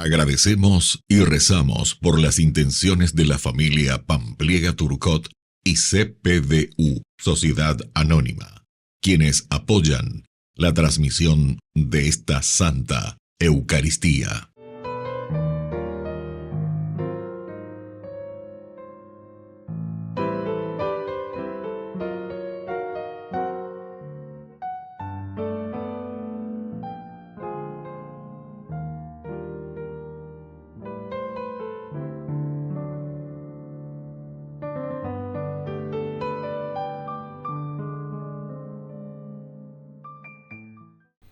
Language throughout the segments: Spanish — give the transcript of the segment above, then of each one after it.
Agradecemos y rezamos por las intenciones de la familia Pampliega Turcot y CPDU, Sociedad Anónima, quienes apoyan la transmisión de esta Santa Eucaristía.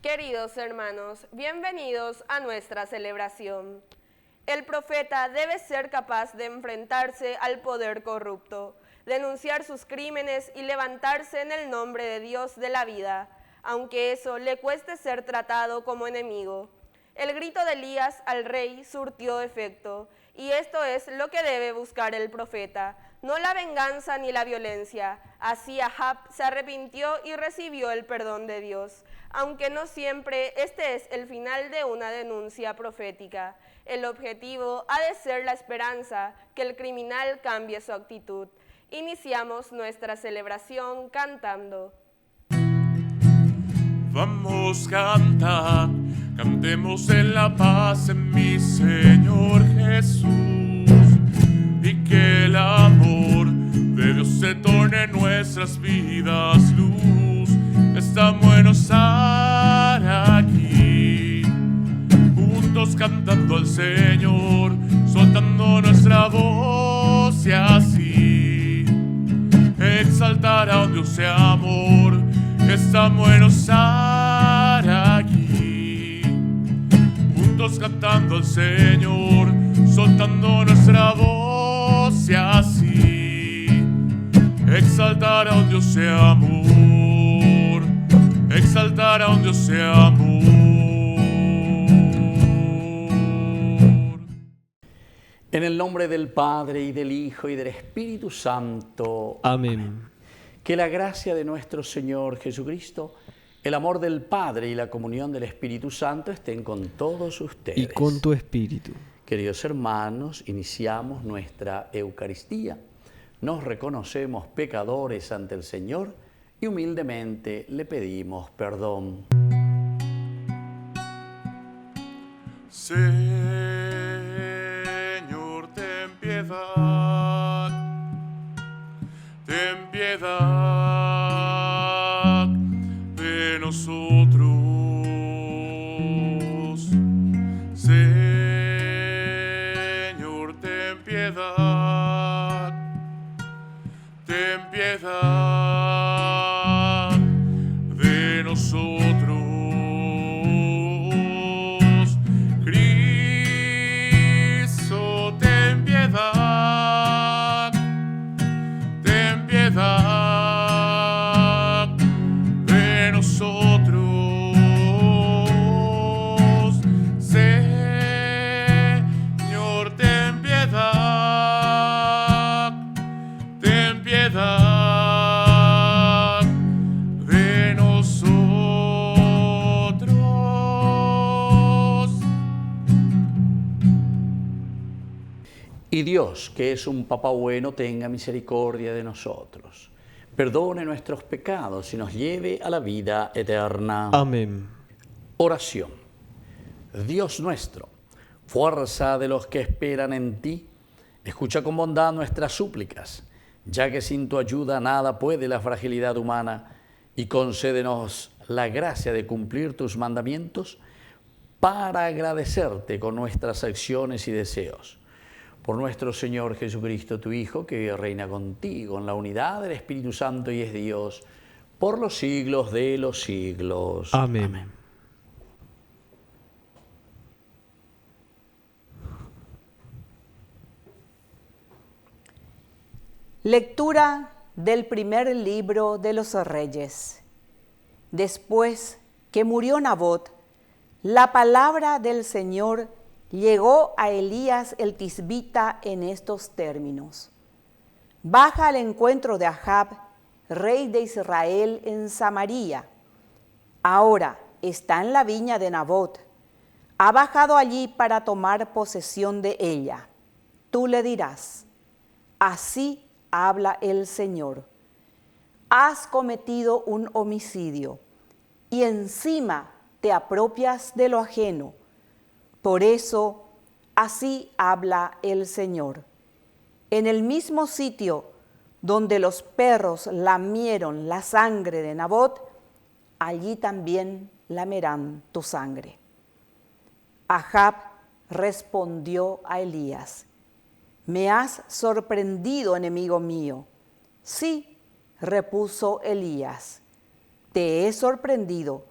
Queridos hermanos, bienvenidos a nuestra celebración. El profeta debe ser capaz de enfrentarse al poder corrupto, denunciar sus crímenes y levantarse en el nombre de Dios de la vida, aunque eso le cueste ser tratado como enemigo. El grito de Elías al rey surtió efecto, y esto es lo que debe buscar el profeta, no la venganza ni la violencia. Así Ahab se arrepintió y recibió el perdón de Dios, aunque no siempre este es el final de una denuncia profética. El objetivo ha de ser la esperanza, que el criminal cambie su actitud. Iniciamos nuestra celebración cantando. Vamos cantar, cantemos en la paz en mi Señor Jesús, y que el amor de Dios se torne en nuestras vidas luz. Estamos en estar aquí, juntos cantando al Señor, soltando nuestra voz y así exaltar a un Dios de amor. Estamos en estar aquí, juntos cantando al Señor, soltando nuestra voz y así exaltar a un Dios de amor, exaltar a un Dios de amor. En el nombre del Padre, y del Hijo, y del Espíritu Santo. Amén. Que la gracia de nuestro Señor Jesucristo, el amor del Padre y la comunión del Espíritu Santo estén con todos ustedes. Y con tu espíritu. Queridos hermanos, iniciamos nuestra Eucaristía. Nos reconocemos pecadores ante el Señor y humildemente le pedimos perdón. Señor, ten piedad, ten piedad de nosotros. Señor, ten piedad, ten piedad de nosotros. Cristo, ten piedad, ten piedad de nosotros. Señor, ten piedad, ten piedad de nosotros. Y Dios, que es un Papá bueno, tenga misericordia de nosotros, perdone nuestros pecados y nos lleve a la vida eterna. Amén. Oración. Dios nuestro, fuerza de los que esperan en ti, escucha con bondad nuestras súplicas, ya que sin tu ayuda nada puede la fragilidad humana, y concédenos la gracia de cumplir tus mandamientos para agradecerte con nuestras acciones y deseos. Por nuestro Señor Jesucristo, tu Hijo, que vive y reina contigo en la unidad del Espíritu Santo y es Dios, por los siglos de los siglos. Amén. Amén. Lectura del primer libro de los Reyes. Después que murió Nabot, la palabra del Señor llegó a Elías el tisbita en estos términos: baja al encuentro de Ahab, rey de Israel, en Samaria. Ahora está en la viña de Nabot. ha bajado allí para tomar posesión de ella. Tú le dirás, así habla el Señor. Has cometido un homicidio y encima te apropias de lo ajeno. Por eso, así habla el Señor. En el mismo sitio donde los perros lamieron la sangre de Nabot, allí también lamerán tu sangre. Ahab respondió a Elías, me has sorprendido, enemigo mío. Sí, repuso Elías, te he sorprendido,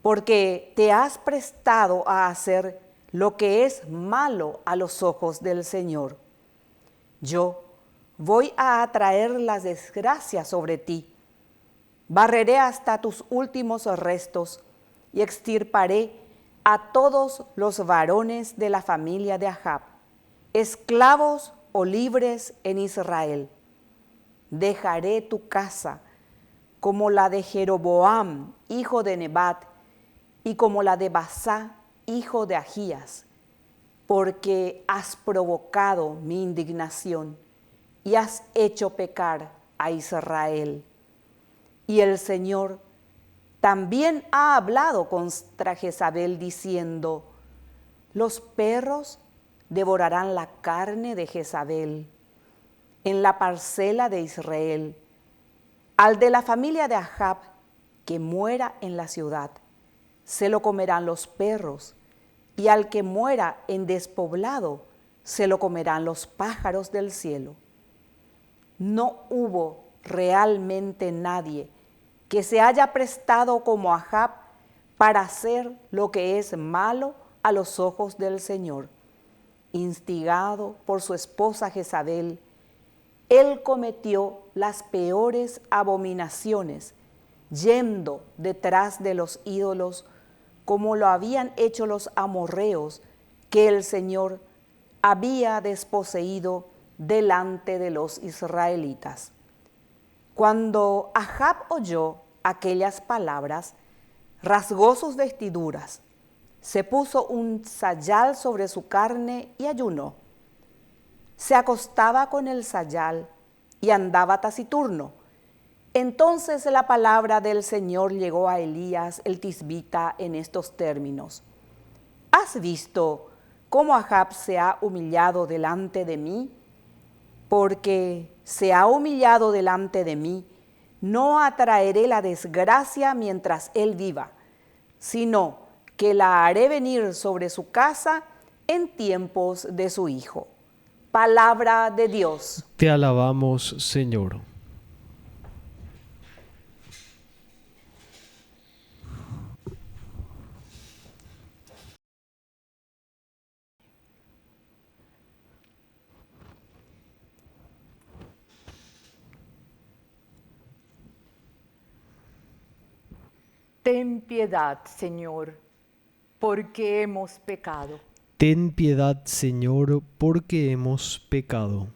porque te has prestado a hacer lo que es malo a los ojos del Señor. Yo voy a atraer las desgracias sobre ti. Barreré hasta tus últimos restos y extirparé a todos los varones de la familia de Ahab, esclavos o libres en Israel. Dejaré tu casa como la de Jeroboam, hijo de Nebat, y como la de Basá, hijo de Ahías, porque has provocado mi indignación y has hecho pecar a Israel. Y el Señor también ha hablado contra Jezabel diciendo, los perros devorarán la carne de Jezabel en la parcela de Israel. Al de la familia de Ahab que muera en la ciudad, se lo comerán los perros, y al que muera en despoblado, se lo comerán los pájaros del cielo. No hubo realmente nadie que se haya prestado como Ahab para hacer lo que es malo a los ojos del Señor. Instigado por su esposa Jezabel, él cometió las peores abominaciones, yendo detrás de los ídolos, como lo habían hecho los amorreos que el Señor había desposeído delante de los israelitas. Cuando Ahab oyó aquellas palabras, rasgó sus vestiduras, se puso un sayal sobre su carne y ayunó. Se acostaba con el sayal y andaba taciturno. Entonces la palabra del Señor llegó a Elías el tisbita en estos términos: ¿Has visto cómo Ahab se ha humillado delante de mí? Porque se ha humillado delante de mí, no atraeré la desgracia mientras él viva, sino que la haré venir sobre su casa en tiempos de su hijo. Palabra de Dios. Te alabamos, Señor. Ten piedad, Señor, porque hemos pecado. Ten piedad, Señor, porque hemos pecado.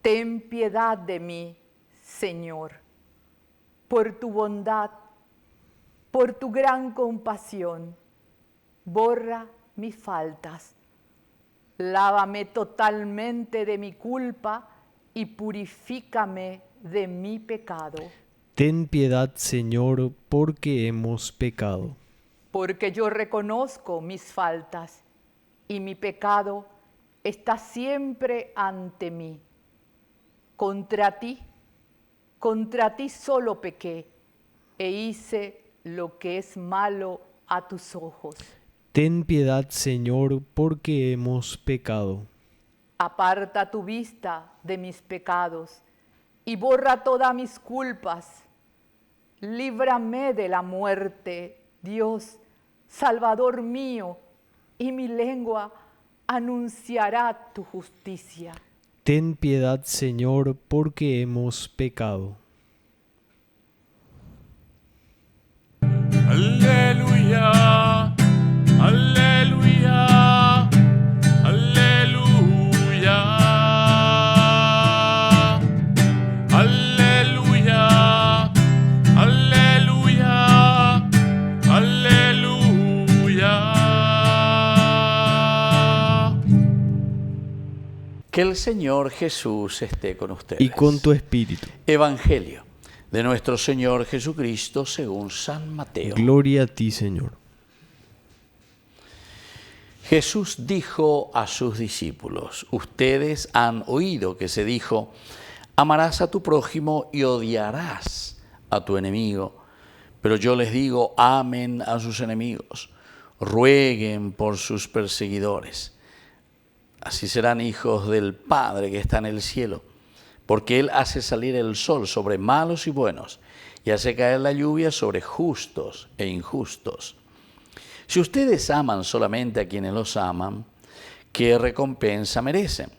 Ten piedad de mí, Señor, por tu bondad, por tu gran compasión. Borra mis faltas. Lávame totalmente de mi culpa y purifícame de mi pecado. Ten piedad, Señor, porque hemos pecado. Porque yo reconozco mis faltas y mi pecado está siempre ante mí. Contra ti solo pequé e hice lo que es malo a tus ojos. Ten piedad, Señor, porque hemos pecado. Aparta tu vista de mis pecados y borra todas mis culpas. Líbrame de la muerte, Dios, Salvador mío, y mi lengua anunciará tu justicia. Ten piedad, Señor, porque hemos pecado. Aleluya, aleluya, aleluya, aleluya, aleluya, aleluya. Que el Señor Jesús esté con ustedes. Y con tu espíritu. Evangelio de nuestro Señor Jesucristo según San Mateo. Gloria a ti, Señor. Jesús dijo a sus discípulos: ustedes han oído que se dijo, amarás a tu prójimo y odiarás a tu enemigo. Pero yo les digo, amen a sus enemigos, rueguen por sus perseguidores. Así serán hijos del Padre que está en el cielo, porque Él hace salir el sol sobre malos y buenos, y hace caer la lluvia sobre justos e injustos. Si ustedes aman solamente a quienes los aman, ¿qué recompensa merecen?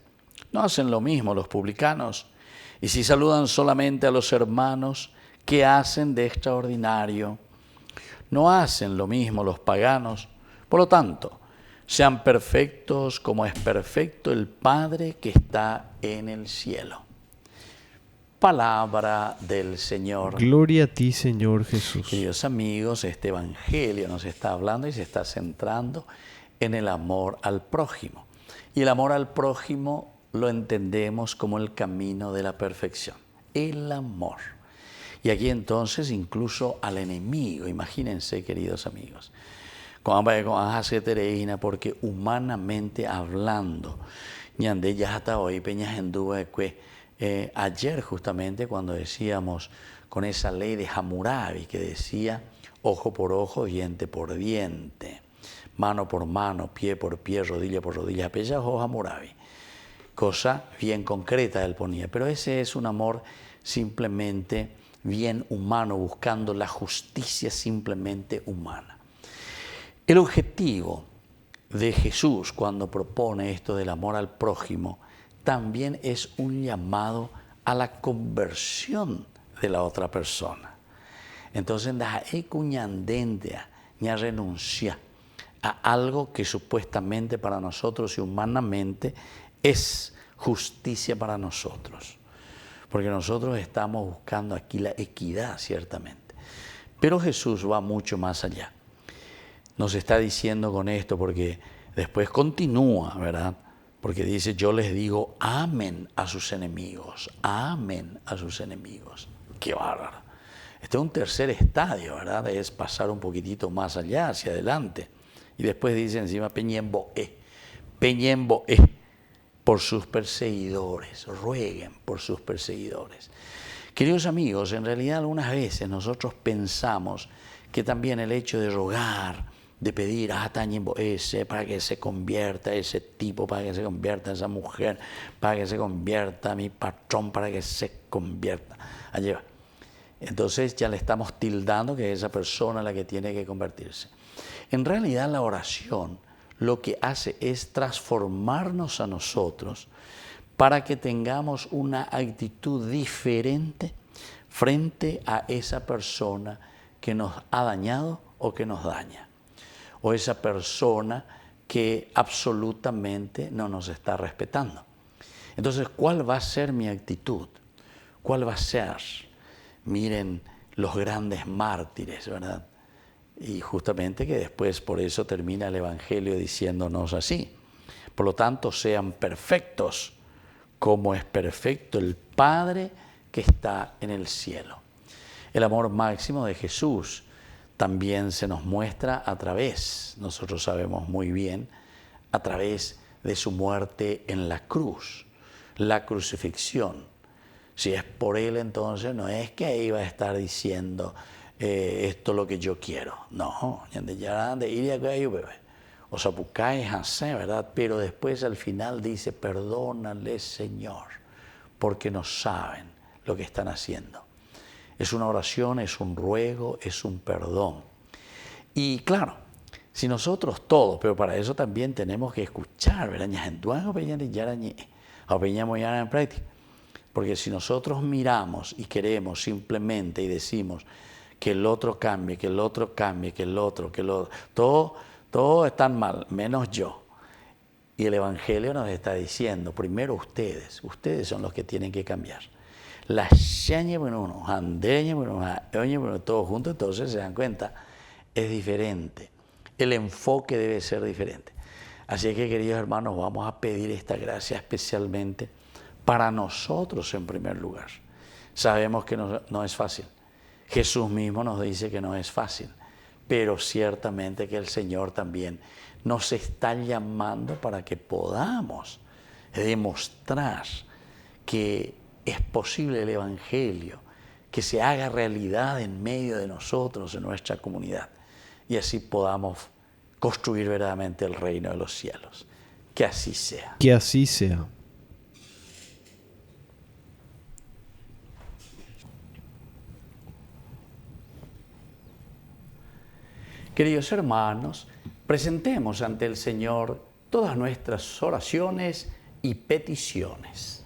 ¿No hacen lo mismo los publicanos? Y si saludan solamente a los hermanos, ¿qué hacen de extraordinario? ¿No hacen lo mismo los paganos? Por lo tanto, sean perfectos como es perfecto el Padre que está en el cielo. Palabra del Señor. Gloria a ti, Señor Jesús. Queridos amigos, este Evangelio nos está hablando y se está centrando en el amor al prójimo. Y el amor al prójimo lo entendemos como el camino de la perfección. El amor. Y aquí entonces incluso al enemigo. Imagínense, queridos amigos. Porque humanamente hablando, ayer justamente cuando decíamos con esa ley de Hammurabi que decía ojo por ojo, diente por diente, mano por mano, pie por pie, rodilla por rodilla, pellejo Hammurabi, cosa bien concreta él ponía, pero ese es un amor simplemente bien humano, buscando la justicia simplemente humana. El objetivo de Jesús cuando propone esto del amor al prójimo también es un llamado a la conversión de la otra persona. Entonces, ya renuncia a algo que supuestamente para nosotros y humanamente es justicia para nosotros. Porque nosotros estamos buscando aquí la equidad, ciertamente. Pero Jesús va mucho más allá. Nos está diciendo con esto, porque después continúa, ¿verdad? Porque dice, yo les digo, amen a sus enemigos, amen a sus enemigos. ¡Qué bárbaro! Este es un tercer estadio, ¿verdad? Es pasar un poquitito más allá, hacia adelante. Y después dice encima, peñemboe, por sus perseguidores, rueguen por sus perseguidores. Queridos amigos, en realidad algunas veces nosotros pensamos que también el hecho de rogar, de pedir ese para que se convierta ese tipo, para que se convierta esa mujer, para que se convierta mi patrón, para que se convierta. Allí va. Entonces ya le estamos tildando que es esa persona la que tiene que convertirse. En realidad la oración lo que hace es transformarnos a nosotros para que tengamos una actitud diferente frente a esa persona que nos ha dañado o que nos daña. O esa persona que absolutamente no nos está respetando. Entonces, ¿cuál va a ser mi actitud? ¿Cuál va a ser? Miren los grandes mártires, ¿verdad? Y justamente que después por eso termina el Evangelio diciéndonos así. Por lo tanto, sean perfectos, como es perfecto el Padre que está en el cielo. El amor máximo de Jesús también se nos muestra a través, nosotros sabemos muy bien, a través de su muerte en la cruz, la crucifixión. Si es por Él, entonces no es que iba a estar diciendo esto es lo que yo quiero. No, o sea, ¿verdad? Pero después al final dice, perdónale, Señor, porque no saben lo que están haciendo. Es una oración, es un ruego, es un perdón. Y claro, si nosotros todos, pero para eso también tenemos que escuchar, ¿verdad? Porque si nosotros miramos y queremos simplemente y decimos que el otro cambie, que el otro cambie, que el otro, todo están mal, menos yo. Y el Evangelio nos está diciendo, primero ustedes son los que tienen que cambiar. Todos juntos, entonces se dan cuenta, es diferente. El enfoque debe ser diferente. Así que, queridos hermanos, vamos a pedir esta gracia especialmente para nosotros en primer lugar. Sabemos que no es fácil. Jesús mismo nos dice que no es fácil, pero ciertamente que el Señor también nos está llamando para que podamos demostrar que es posible el Evangelio, que se haga realidad en medio de nosotros, en nuestra comunidad, y así podamos construir verdaderamente el reino de los cielos. Que así sea. Que así sea. Queridos hermanos, presentemos ante el Señor todas nuestras oraciones y peticiones.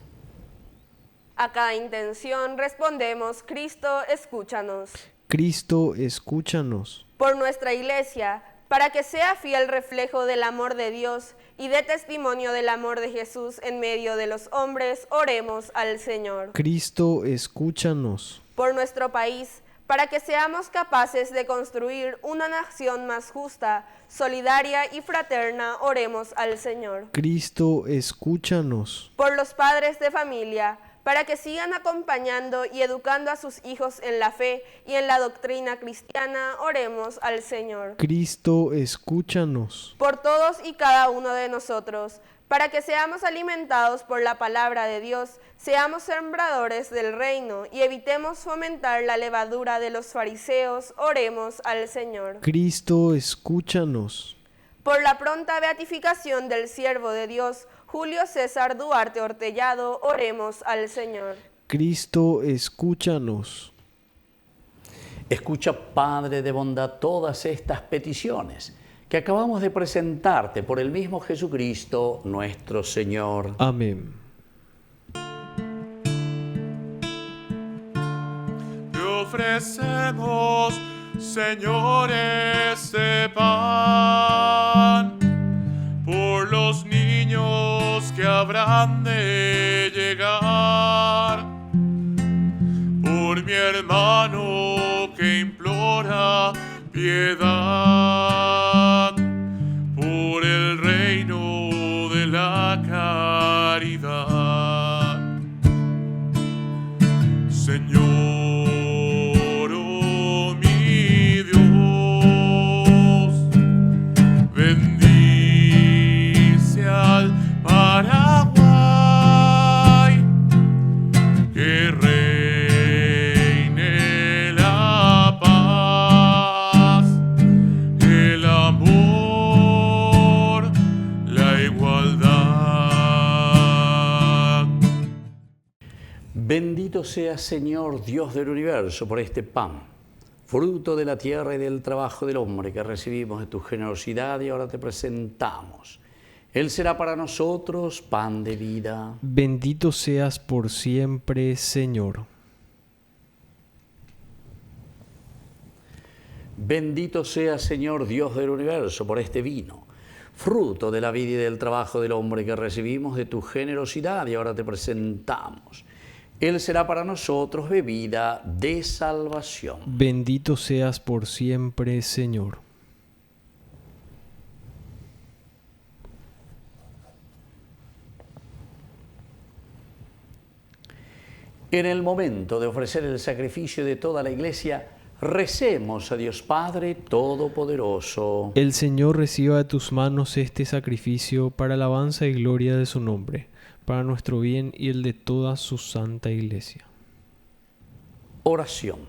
A cada intención respondemos: Cristo, escúchanos. Cristo, escúchanos. Por nuestra Iglesia, para que sea fiel reflejo del amor de Dios y dé testimonio del amor de Jesús en medio de los hombres, oremos al Señor. Cristo, escúchanos. Por nuestro país, para que seamos capaces de construir una nación más justa, solidaria y fraterna, oremos al Señor. Cristo, escúchanos. Por los padres de familia, para que sigan acompañando y educando a sus hijos en la fe y en la doctrina cristiana, oremos al Señor. Cristo, escúchanos. Por todos y cada uno de nosotros, para que seamos alimentados por la palabra de Dios, seamos sembradores del reino y evitemos fomentar la levadura de los fariseos, oremos al Señor. Cristo, escúchanos. Por la pronta beatificación del siervo de Dios, Julio César Duarte Ortellado, oremos al Señor. Cristo, escúchanos. Escucha, Padre de bondad, todas estas peticiones que acabamos de presentarte por el mismo Jesucristo, nuestro Señor. Amén. Te ofrecemos, Señor, este pan por los niños que habrán de llegar, por mi hermano que implora piedad, por el reino de la caridad. Señor, oh mi Dios, bendice al Paraguay, que reine la paz, el amor, la igualdad. Bendito seas, Señor, Dios del universo, por este pan, fruto de la tierra y del trabajo del hombre que recibimos de tu generosidad y ahora te presentamos. Él será para nosotros pan de vida. Bendito seas por siempre, Señor. Bendito seas, Señor, Dios del universo, por este vino, fruto de la vida y del trabajo del hombre que recibimos de tu generosidad y ahora te presentamos. Él será para nosotros bebida de salvación. Bendito seas por siempre, Señor. En el momento de ofrecer el sacrificio de toda la Iglesia, recemos a Dios Padre Todopoderoso. El Señor reciba de tus manos este sacrificio para alabanza y gloria de su nombre, para nuestro bien y el de toda su santa Iglesia. Oración.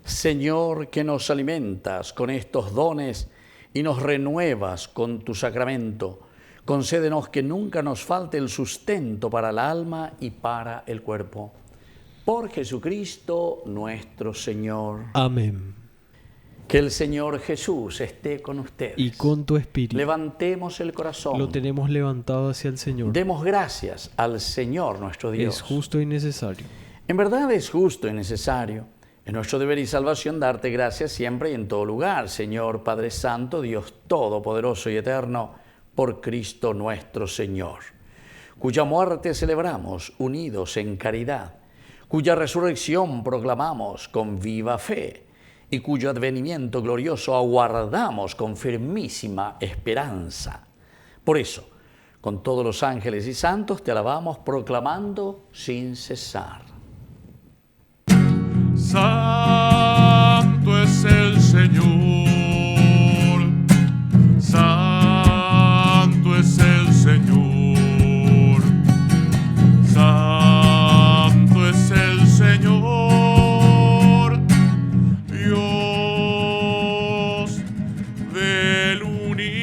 Señor, que nos alimentas con estos dones y nos renuevas con tu sacramento, concédenos que nunca nos falte el sustento para el alma y para el cuerpo. Por Jesucristo nuestro Señor. Amén. Que el Señor Jesús esté con ustedes. Y con tu espíritu. Levantemos el corazón. Lo tenemos levantado hacia el Señor. Demos gracias al Señor nuestro Dios. Es justo y necesario. En verdad es justo y necesario. Es nuestro deber y salvación darte gracias siempre y en todo lugar, Señor Padre Santo, Dios Todopoderoso y Eterno, por Cristo nuestro Señor, cuya muerte celebramos unidos en caridad, cuya resurrección proclamamos con viva fe y cuyo advenimiento glorioso aguardamos con firmísima esperanza. Por eso, con todos los ángeles y santos te alabamos proclamando sin cesar. Santo es el Señor, santo es el Señor, santo es el Señor, Dios del universo.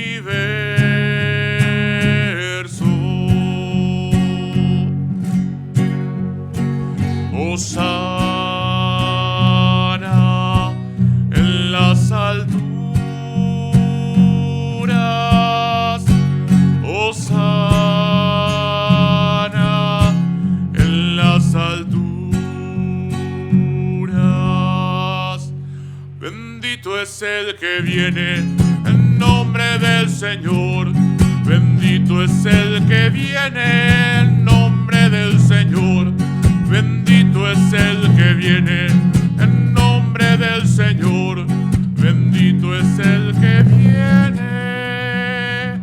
Hosana en las alturas, hosana en las alturas. Bendito es el que viene en nombre del Señor, bendito es el que viene en nombre del Señor. Bendito es el que viene en nombre del Señor. Bendito es el que viene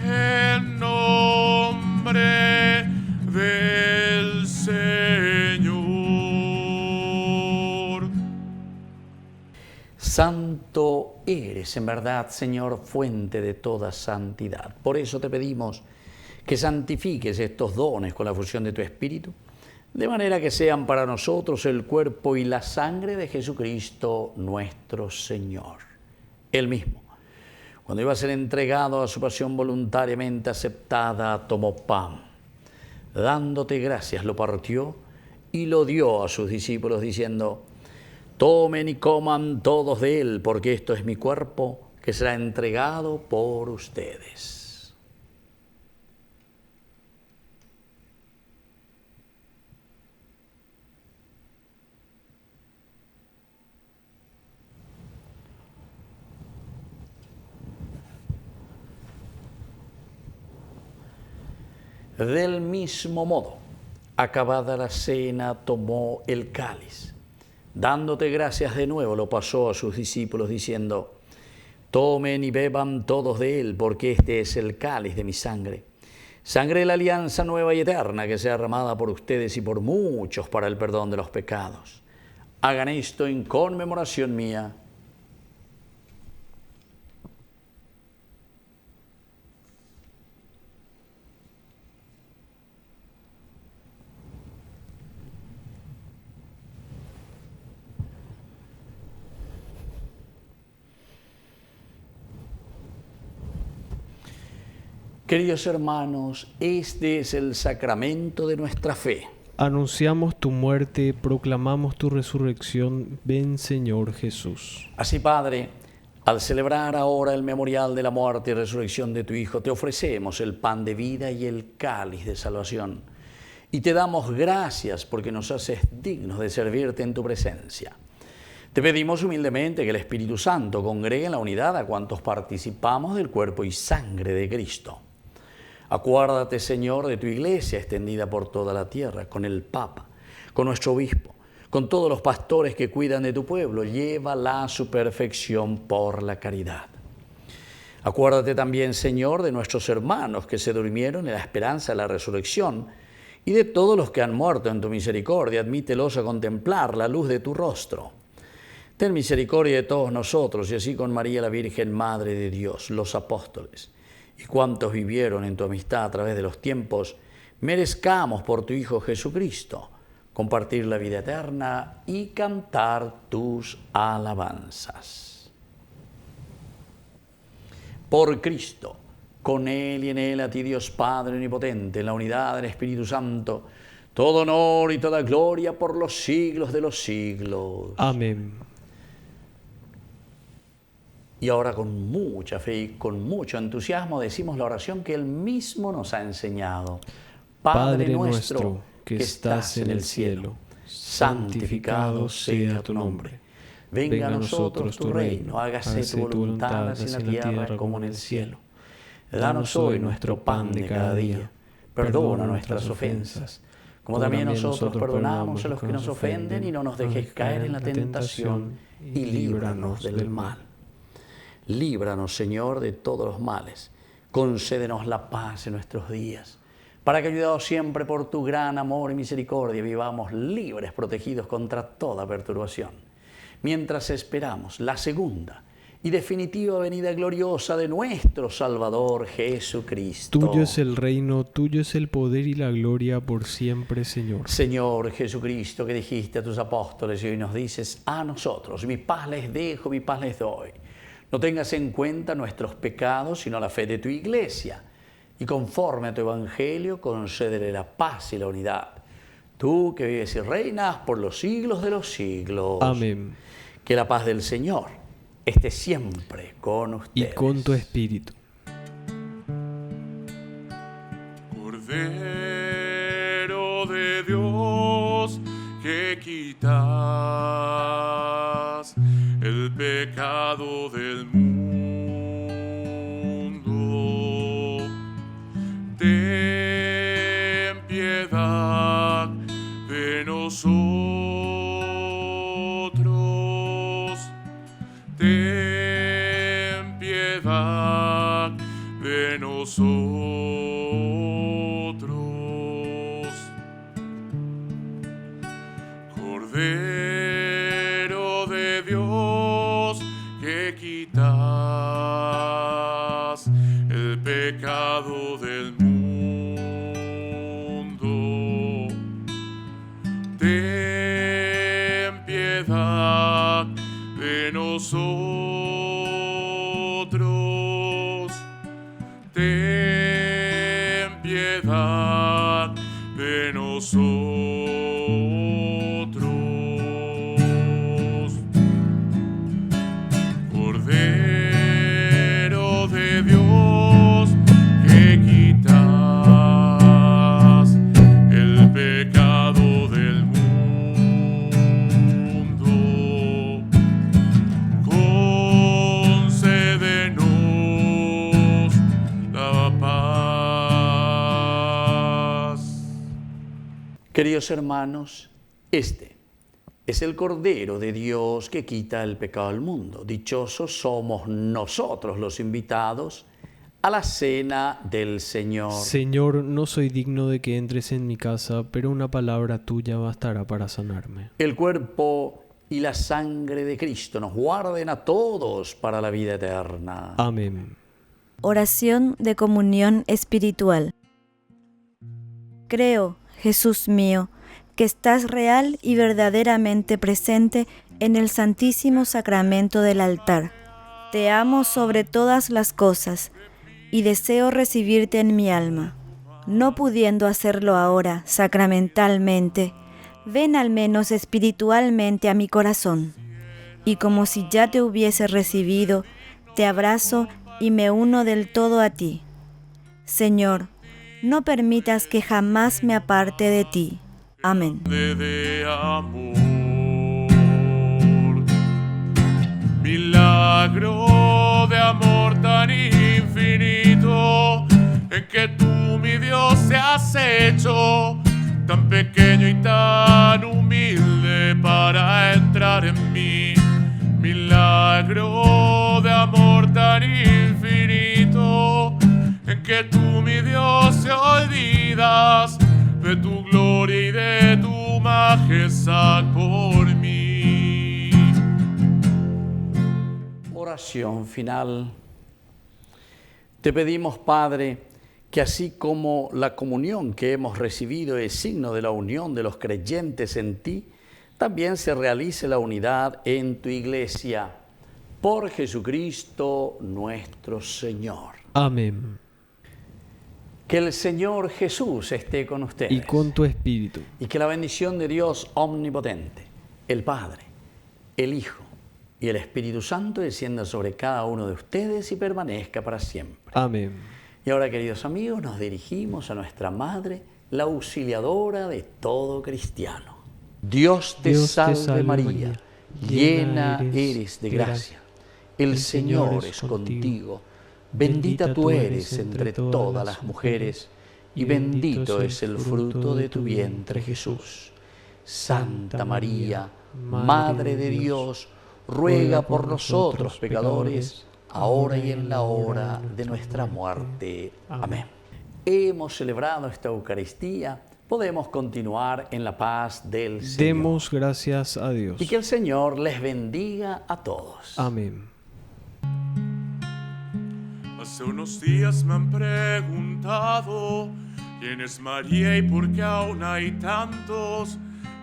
en nombre del Señor. Santo eres, en verdad, Señor, fuente de toda santidad. Por eso te pedimos que santifiques estos dones con la fusión de tu Espíritu, de manera que sean para nosotros el cuerpo y la sangre de Jesucristo nuestro Señor. Él mismo, cuando iba a ser entregado a su pasión voluntariamente aceptada, tomó pan. Dándote gracias, lo partió y lo dio a sus discípulos, diciendo: tomen y coman todos de él, porque esto es mi cuerpo, que será entregado por ustedes. Del mismo modo, acabada la cena, tomó el cáliz. Dándote gracias de nuevo, lo pasó a sus discípulos, diciendo: tomen y beban todos de él, porque este es el cáliz de mi sangre. Sangre de la alianza nueva y eterna, que sea derramada por ustedes y por muchos para el perdón de los pecados. Hagan esto en conmemoración mía. Queridos hermanos, este es el sacramento de nuestra fe. Anunciamos tu muerte, proclamamos tu resurrección. Ven, Señor Jesús. Así, Padre, al celebrar ahora el memorial de la muerte y resurrección de tu Hijo, te ofrecemos el pan de vida y el cáliz de salvación. Y te damos gracias porque nos haces dignos de servirte en tu presencia. Te pedimos humildemente que el Espíritu Santo congregue en la unidad a cuantos participamos del cuerpo y sangre de Cristo. Acuérdate, Señor, de tu iglesia extendida por toda la tierra, con el Papa, con nuestro obispo, con todos los pastores que cuidan de tu pueblo. Llévala a su perfección por la caridad. Acuérdate también, Señor, de nuestros hermanos que se durmieron en la esperanza de la resurrección y de todos los que han muerto en tu misericordia. Admítelos a contemplar la luz de tu rostro. Ten misericordia de todos nosotros y así con María la Virgen, Madre de Dios, los apóstoles y cuantos vivieron en tu amistad a través de los tiempos, merezcamos por tu Hijo Jesucristo compartir la vida eterna y cantar tus alabanzas. Por Cristo, con Él y en Él, a ti Dios Padre omnipotente, en la unidad del Espíritu Santo, todo honor y toda gloria por los siglos de los siglos. Amén. Y ahora con mucha fe y con mucho entusiasmo decimos la oración que Él mismo nos ha enseñado. Padre nuestro que estás en el cielo, santificado sea tu nombre. Venga a nosotros tu reino, hágase tu voluntad así en la tierra como en el cielo. Danos hoy nuestro pan de cada día. Perdona nuestras ofensas, como también nosotros perdonamos a los que nos ofenden, y no nos dejes caer en la tentación, y líbranos del mal. Líbranos, Señor, de todos los males. Concédenos la paz en nuestros días, para que, ayudados siempre por tu gran amor y misericordia, vivamos libres, protegidos contra toda perturbación, mientras esperamos la segunda y definitiva venida gloriosa de nuestro Salvador Jesucristo. Tuyo es el reino, tuyo es el poder y la gloria por siempre, Señor. Señor Jesucristo, que dijiste a tus apóstoles y hoy nos dices a nosotros: mi paz les dejo, mi paz les doy. No tengas en cuenta nuestros pecados, sino la fe de tu Iglesia. Y conforme a tu Evangelio, concédele la paz y la unidad. Tú que vives y reinas por los siglos de los siglos. Amén. Que la paz del Señor esté siempre con ustedes. Y con tu espíritu. Cordero de Dios, que quitas el pecado del mundo, ten piedad de nosotros, ten piedad de nosotros. Cordero de Dios, que quitas el pecado del mundo, ten piedad de nosotros, ten piedad de nosotros. Cordero de Dios, que quitas el pecado del mundo, concédenos la paz. Queridos hermanos, este es el Cordero de Dios que quita el pecado del mundo. Dichosos somos nosotros los invitados a la cena del Señor. Señor, no soy digno de que entres en mi casa, pero una palabra tuya bastará para sanarme. El cuerpo y la sangre de Cristo nos guarden a todos para la vida eterna. Amén. Oración de comunión espiritual. Creo, Jesús mío, que estás real y verdaderamente presente en el Santísimo Sacramento del altar. Te amo sobre todas las cosas y deseo recibirte en mi alma. No pudiendo hacerlo ahora sacramentalmente, ven al menos espiritualmente a mi corazón. Y como si ya te hubiese recibido, te abrazo y me uno del todo a ti. Señor, no permitas que jamás me aparte de ti. Amén. De amor, milagro de amor tan infinito, en que tú, mi Dios, te has hecho tan pequeño y tan humilde para entrar en mí. Milagro de amor tan infinito, en que tú, mi Dios, te olvidas de tu gloria y de tu majestad por mí. Oración final. Te pedimos, Padre, que así como la comunión que hemos recibido es signo de la unión de los creyentes en ti, también se realice la unidad en tu Iglesia. Por Jesucristo nuestro Señor. Amén. Que el Señor Jesús esté con ustedes. Y con tu espíritu. Y que la bendición de Dios omnipotente, el Padre, el Hijo y el Espíritu Santo descienda sobre cada uno de ustedes y permanezca para siempre. Amén. Y ahora, queridos amigos, nos dirigimos a nuestra Madre, la auxiliadora de todo cristiano. Dios te salve María, llena eres de gracia. El Señor es contigo. Bendita tú eres entre todas las mujeres, y bendito es el fruto de tu vientre, Jesús. Santa María, Madre de Dios, ruega por nosotros pecadores, ahora y en la hora de nuestra muerte. Amén. Hemos celebrado esta Eucaristía, podemos continuar en la paz del Señor. Demos gracias a Dios. Y que el Señor les bendiga a todos. Amén. Hace unos días me han preguntado quién es María y por qué aún hay tantos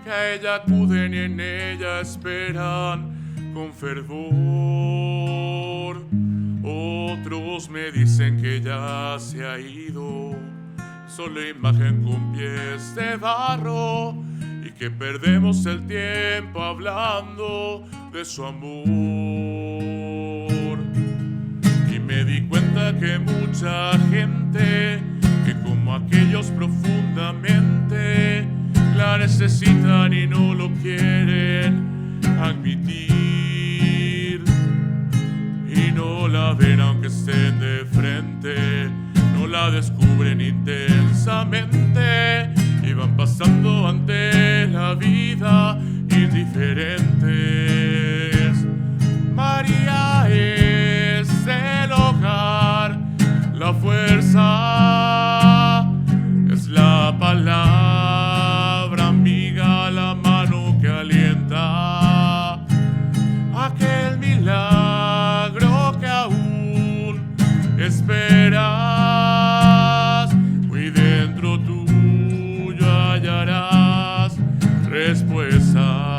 que a ella acuden y en ella esperan con fervor. Otros me dicen que ya se ha ido, solo imagen con pies de barro, y que perdemos el tiempo hablando de su amor. Y me di cuenta que mucha gente, que como aquellos profundamente la necesitan y no lo quieren admitir, y no la ven aunque estén de frente, no la descubren intensamente y van pasando ante la vida indiferentes. María es el hogar, la fuerza es la palabra amiga, la mano que alienta, aquel milagro que aún esperas, muy dentro tuyo hallarás respuesta.